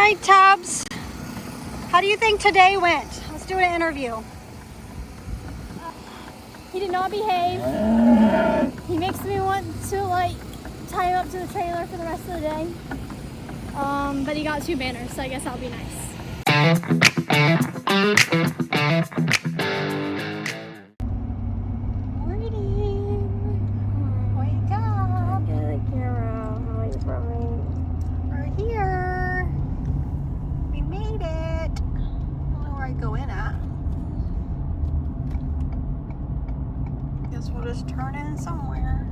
right, Tubbs. How do you think today went? Let's do an interview. He did not behave. He makes me want to like tie him up to the trailer for the rest of the day. But he got 2 banners, so I guess that'll be nice. We'll just turn in somewhere.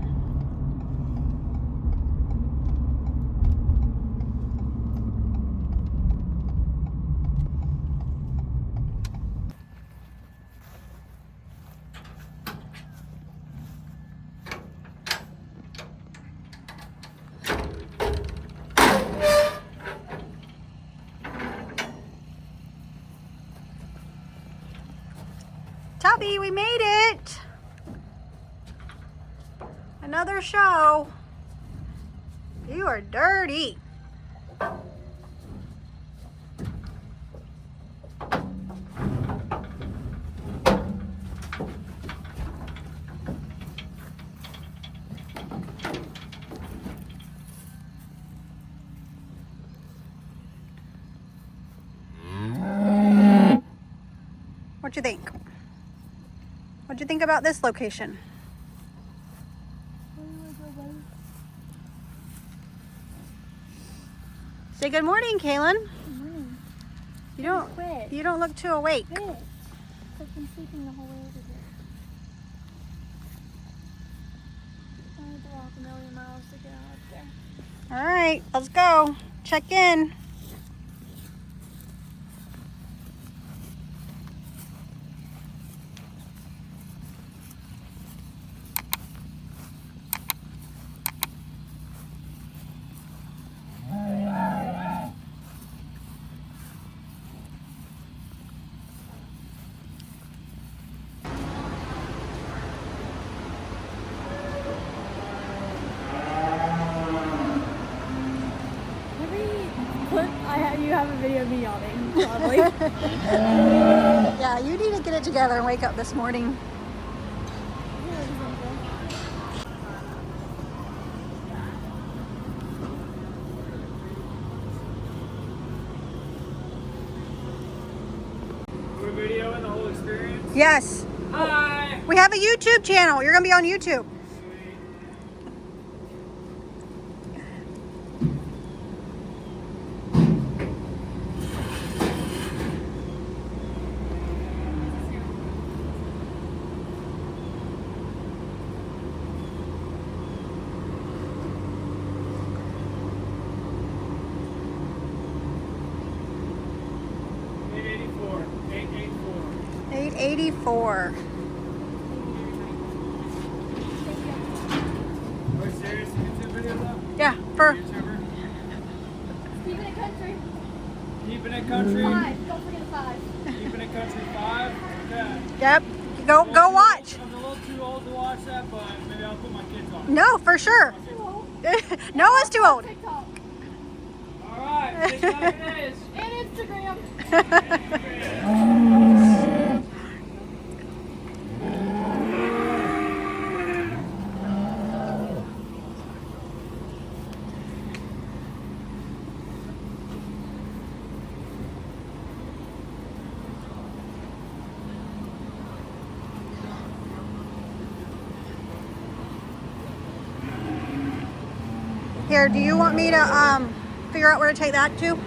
Tubby, we made it! Another show. You are dirty. What'd you think? What'd you think about this location? Say good morning, Kaylin. Good morning. You don't look too awake. I've been sleeping the whole way over here. I had to walk a million miles to get out there. All right, let's go. Check in. You have a video of me yawning, probably. Yeah, you need to get it together and wake up this morning. We're videoing the whole experience? Yes. Hi! We have a YouTube channel. You're going to be on YouTube. $884. Are you serious? YouTube video though? Yeah, for YouTuber? Keeping it country. Keeping it country? 5. Don't forget 5. Keeping it country 5? Okay. yep. Go watch. I'm a little too old to watch that, but maybe I'll put my kids on. No, for sure. Noah's too old. TikTok. Alright, TikTok it is. And Instagram. Here, do you want me to figure out where to take that to?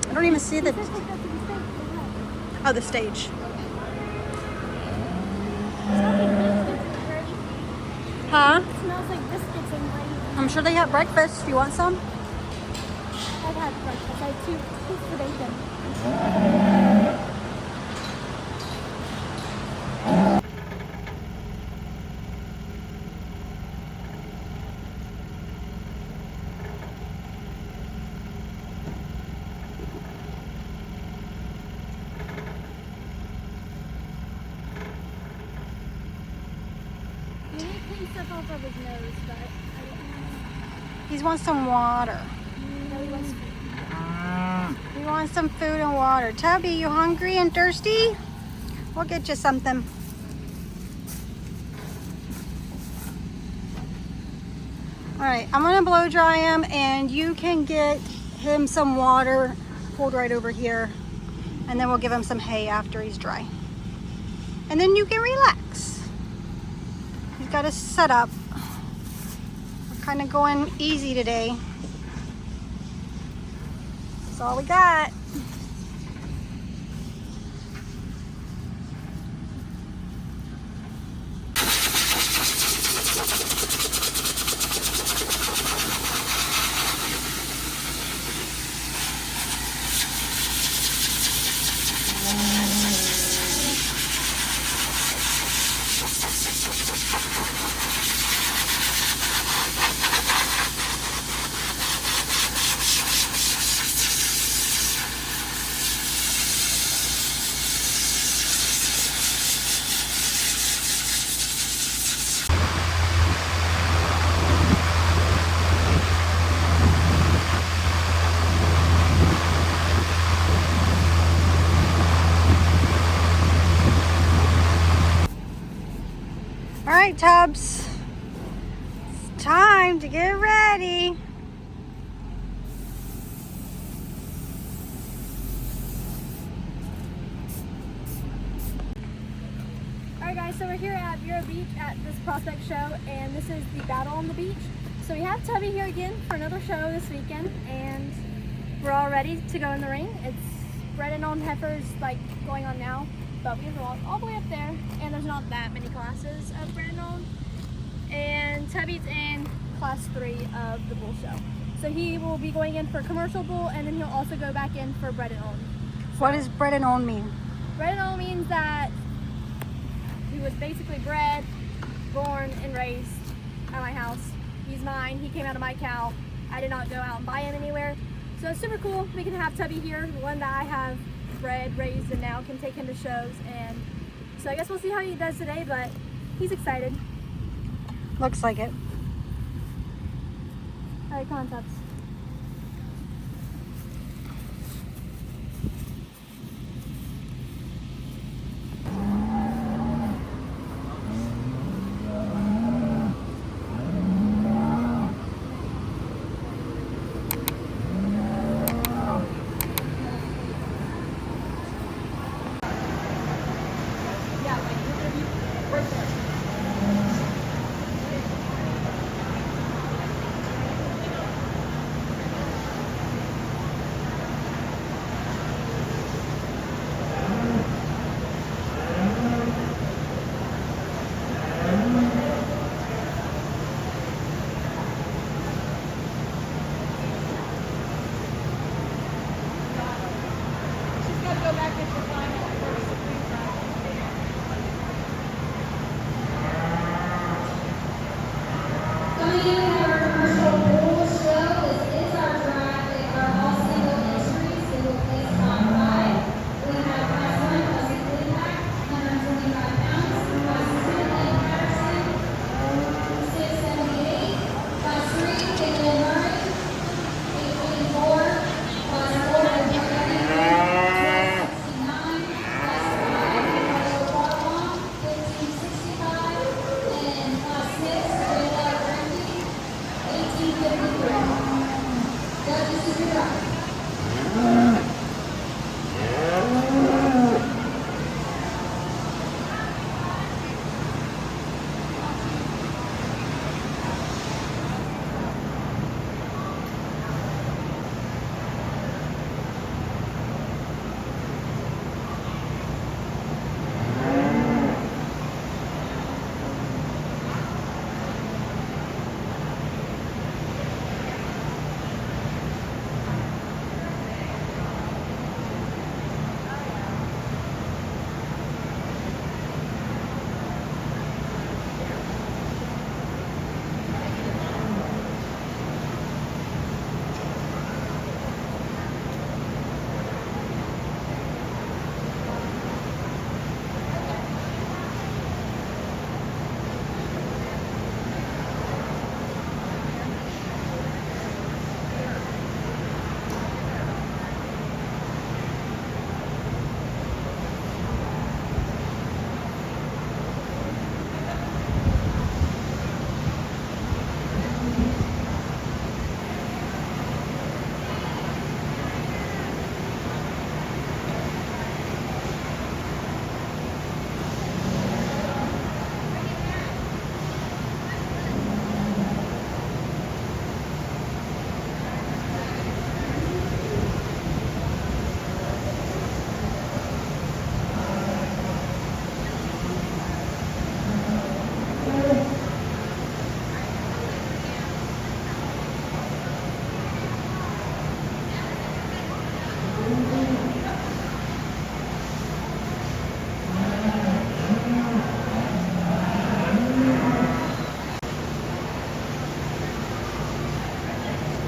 I don't even see the... Oh, the stage. Huh? It smells like biscuits and gravy. I'm sure they have breakfast. Do you want some? I've had breakfast. I had 2 pieces of bacon. You need getting stuff off of his nose, but I don't know. He wants some water. No, he wants food. He wants some food and water. Tubby, you hungry and thirsty? We'll get you something. All right, I'm gonna blow dry him and you can get him some water, hold right over here, and then we'll give him some hay after he's dry. And then you can relax. He's got his setup. We're kind of going easy today. That's all we got. All right, Tubbs, it's time to get ready. Alright guys, so we're here at Vero Beach at this prospect show, and this is the battle on the beach. So we have Tubby here again for another show this weekend, and we're all ready to go in the ring. It's bred and owned heifers like going on now, but we have to walk all the way up there, and there's not that many classes of bred and owned. And Tubby's in class 3 of the bull show. So he will be going in for commercial bull, and then he'll also go back in for bred and owned. So, What does bred and owned mean? bred and owned means that he was basically bred, born, and raised at my house. He's mine. He came out of my cow. I did not go out and buy him anywhere. So it's super cool. We can have Tubby here, the one that I have bred, raised, and now can take him to shows. And so I guess we'll see how he does today, but he's excited. Looks like it. All right, come on, Tubbs.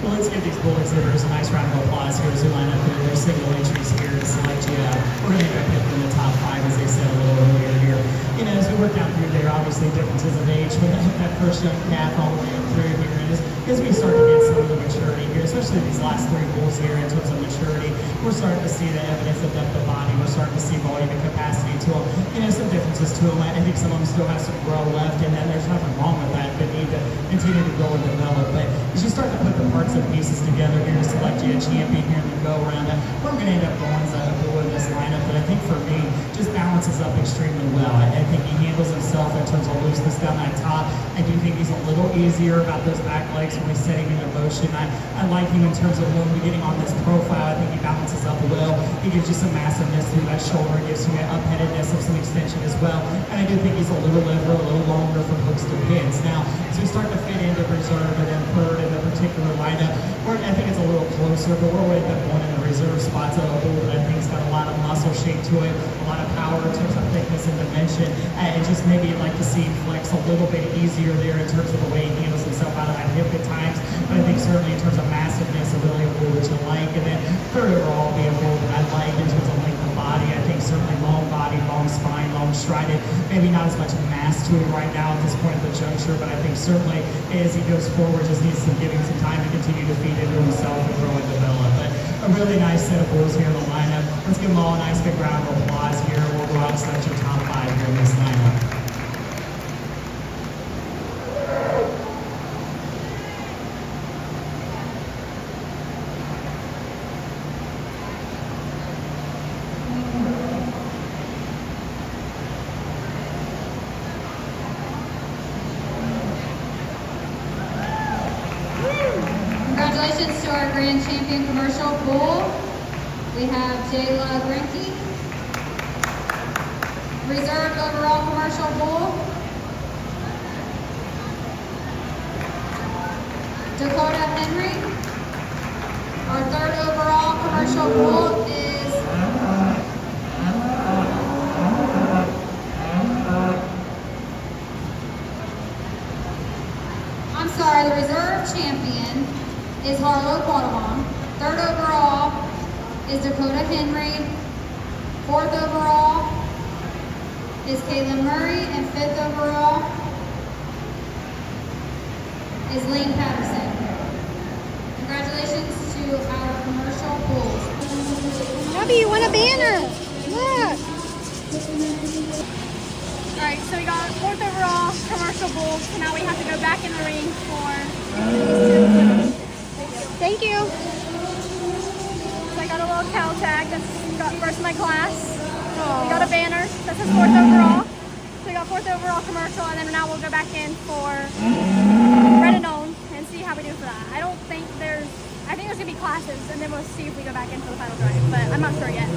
Well, let's give these bull exhibitors a nice round of applause here as we line up their single entries here to select you. We're going to end up picking in the top 5, as they said a little earlier here. You know, as we work down through there, obviously differences of age, but that first young calf all the way up through here, and as we start to get some of the maturity here, especially these last 3 bulls here in terms of maturity, we're starting to see the evidence of depth of body. We're starting to see volume and capacity to them. You know, some differences to them. I think some of them still have some grow left, and then there's nothing wrong with that, but need to continue to grow and develop. But as you start to put the parts and pieces together here to select you a champion here in the go around, we're going to end up going with this lineup that I think for me just balances up extremely well. I think he handles himself in terms of looseness down that top. I do think he's a little easier about those back legs when we set him into motion. I like him in terms of when we're getting on this profile. I think he balances up well. He gives you some massiveness through that shoulder, gives you an up-headedness of some extension as well. And I do think he's a little liver, a little longer from hooks to pins. Now, as we start to fit into reserve and then third in the particular lineup, I think it's a little closer, but we're way up one in the reserve spots of a bull that I think's got a lot of muscle shape to it, a lot of power in terms of thickness and dimension, and just maybe like to see him flex a little bit easier there in terms of the way he handles himself out of that hip at times. But I think certainly in terms of massiveness, a really a bull that you like. And then third overall, be a bull that I like in terms of length of body. I think certainly long body, long spine, long strided. Maybe not as much mass to it right now at this point of the juncture, but I think certainly as he goes forward, just needs to give him some time to continue to feed into himself and grow and develop. But a really nice set of bulls here in the lineup. Let's give them all a nice big round of applause here. We'll go out and select your top 5 here in this lineup. Congratulations to our grand champion commercial bull. We have Jayla Grinke. Reserved overall commercial bull, Dakota Henry. Our third overall commercial bull is the reserve champion is Harlow Quattawong. Third overall is Dakota Henry. Fourth overall is Caitlin Murray. And fifth overall is Lane Patterson. Congratulations to our commercial bulls. Tubby, you want a banner? Look. All right, so we got fourth overall commercial bulls. So now we have to go back in the ring for Thank you. So I got a little cow tag that's got first in my class. We got a banner that says fourth overall. So we got fourth overall commercial, and then now we'll go back in for Bred and known and see how we do for that. I think there's gonna be classes, and then we'll see if we go back in for the final drive, but I'm not sure yet.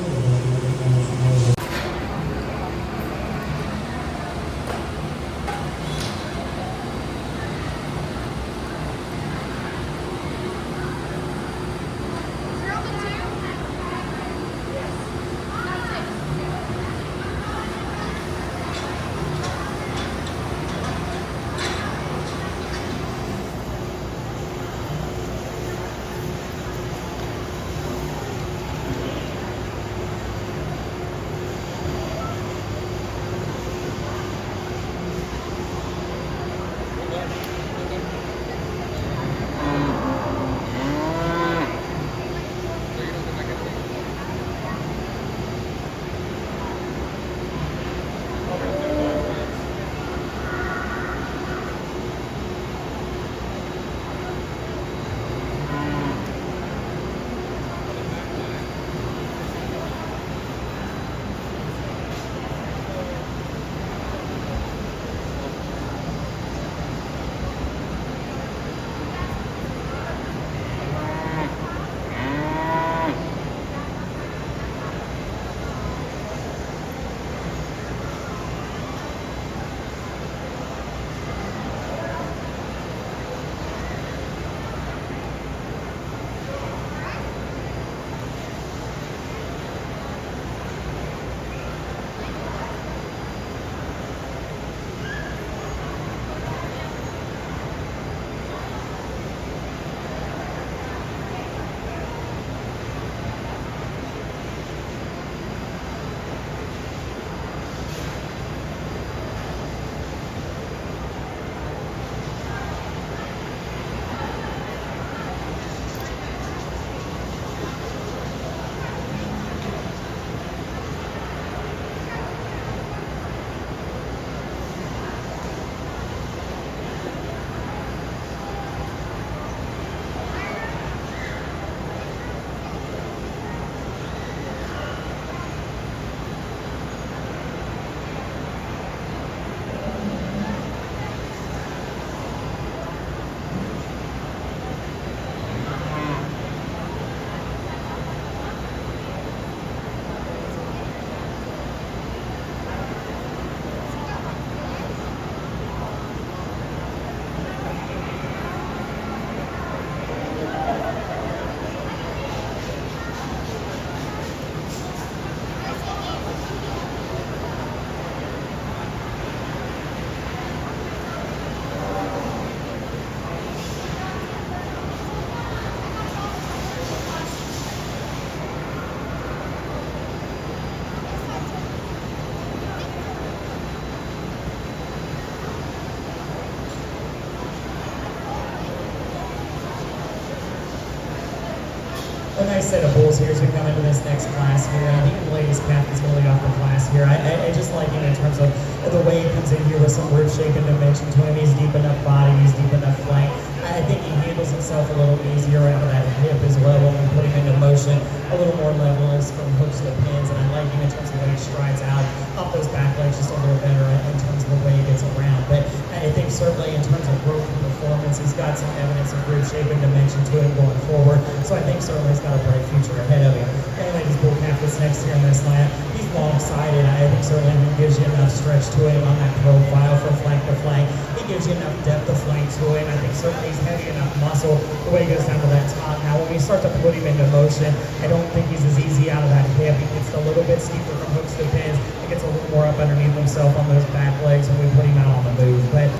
a nice set of bulls here as we come into this next class here. I think the ladies' calf is really off the class here. I just like it in terms of the way he comes in here with some rib shape and dimension to him. He's deep enough body, he's deep enough flank. I think he handles himself a little easier out of that hip as well when we put him into motion. A little more level as from hooks to pins, and I like him in terms of the way he strides out off those back legs just a little better in terms of the way he gets around. But I think certainly in terms of growth and performance, he's got some evidence of rib shape and dimension to him going forward. So I think certainly he's got a bright future ahead of him. And ladies bull calf that's next here on this line, he's long-sided. I think certainly he gives you enough stretch to him on that profile from flank to flank. He gives you enough depth of flank to him. I think certainly he's heavy enough muscle the way he goes down to that top. Now when we start to put him into motion, I don't think he's as easy out of that hip. He gets a little bit steeper from hooks to pins. He gets a little more up underneath himself on those back legs when we put him out on the move. But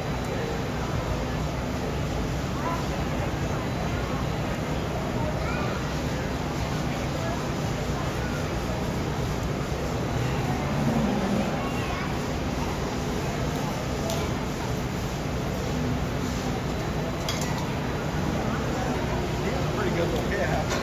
Pretty good little calf.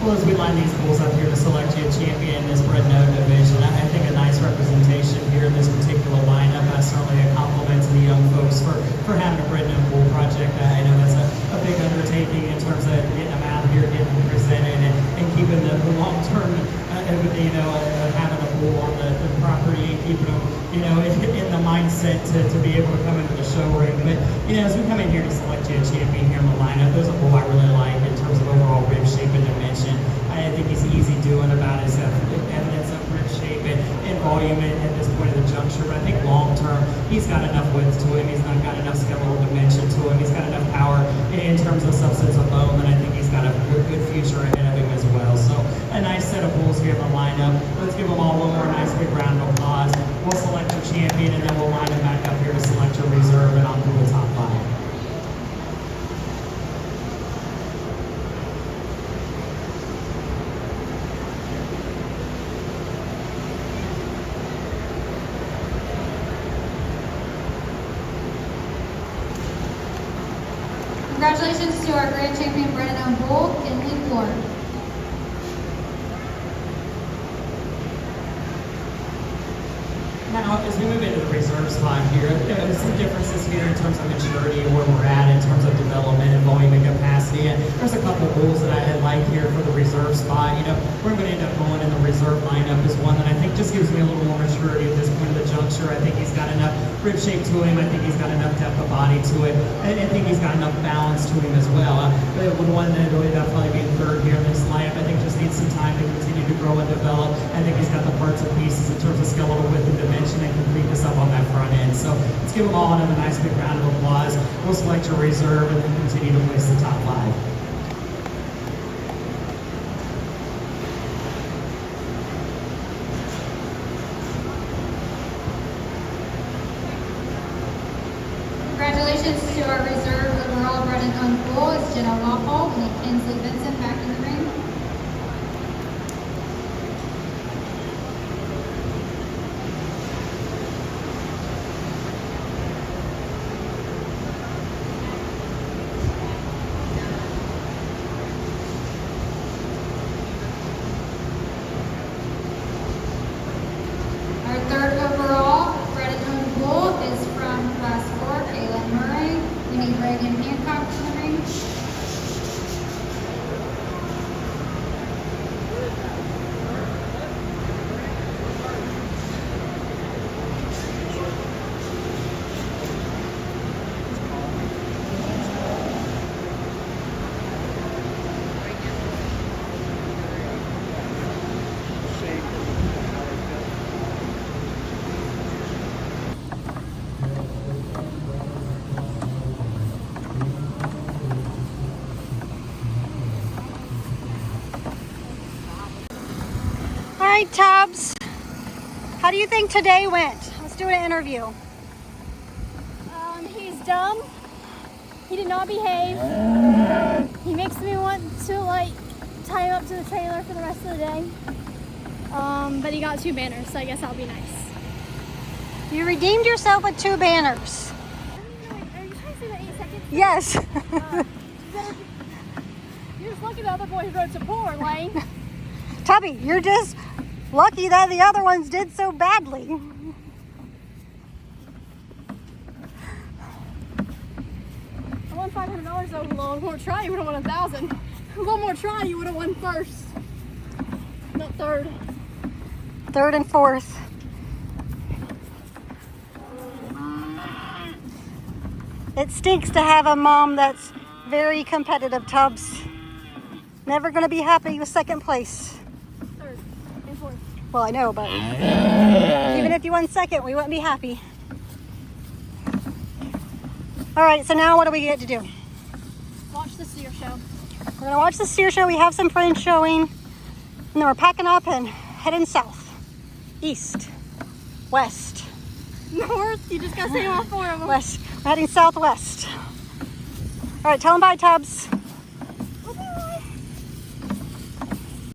well, as we line these bulls up here to select you a champion in this Bred division, I think a nice representation here in this particular lineup. Certainly a compliment to the young folks for having a Bred bull project. I know that's a big undertaking in terms of getting them out here, getting them presented, and keeping the long-term, having a bull on the property and keeping them, in the mindset to be able to come into the show ring. But, as we come in here to select you a champion here in the lineup, there's a bull I really like in terms of overall rib shape and dimension. I think he's easy doing about his evidence of rib shape and volume at this point of the juncture. But I think long term, he's got enough width to him. He's not got enough skeletal dimension to him. He's got enough power in terms of substance of bone, and I think he's got a good future ahead of him as well. So a nice set of bulls here in the lineup. Let's give them all one more nice big round of applause. We'll select your champion, and then we'll line them back up here to select your reserve and on to the top five. Congratulations to our grand champion Bred and owned bull, Kinley Ford. Now, as we move into the reserve spot here, there's some differences here in terms of maturity and where we're at in terms of development and volume and capacity. And there's a couple of bulls that I like here for the reserve spot. We're going to end up going in the reserve lineup is one that I think just gives me a little more maturity at this point of the juncture. I think he's got enough rib shape to him. I think he's got enough depth of body to him. And I think he's got enough balance to him as well. But one that will end up probably being third here in this lineup, I think just needs some time to continue to grow and develop. I think he's got the parts and pieces in terms of skeletal width and dimension and complete this up on that front end. So let's give them all another nice big round of applause. We'll select your reserve and then continue to place the top five. Congratulations to our reserve overall Bred and owned bull is Jenna Walpole. We need Kinsley Vincent back in the ring. Our third overall Bred and owned bull is from class 4, Kaylin Murray. We need Reagan Hancock in the ring. right, Tubbs. How do you think today went? Let's do an interview. He's dumb. He did not behave. He makes me want to like tie him up to the trailer for the rest of the day. But he got 2 banners, so I guess that'll be nice. You redeemed yourself with 2 banners. Are you trying to say that 8 seconds? Yes. You're just lucky the other boys rode so poor, Lane. Tubby, you're just lucky that the other ones did so badly. I won $500 though. A little more try, you would have won 1,000. A little more try, you would have won first, not third. 3rd and 4th. It stinks to have a mom that's very competitive, Tubbs. Never going to be happy with 2nd place. 3rd and 4th. Well, I know, but even if you won 2nd, we wouldn't be happy. All right, so now what do we get to do? Watch the steer show. We're going to watch the steer show. We have some friends showing. And then we're packing up and heading south, east, west, North, you just gotta say all 4 of them. west. We're heading southwest. All right, tell them bye, Tubbs.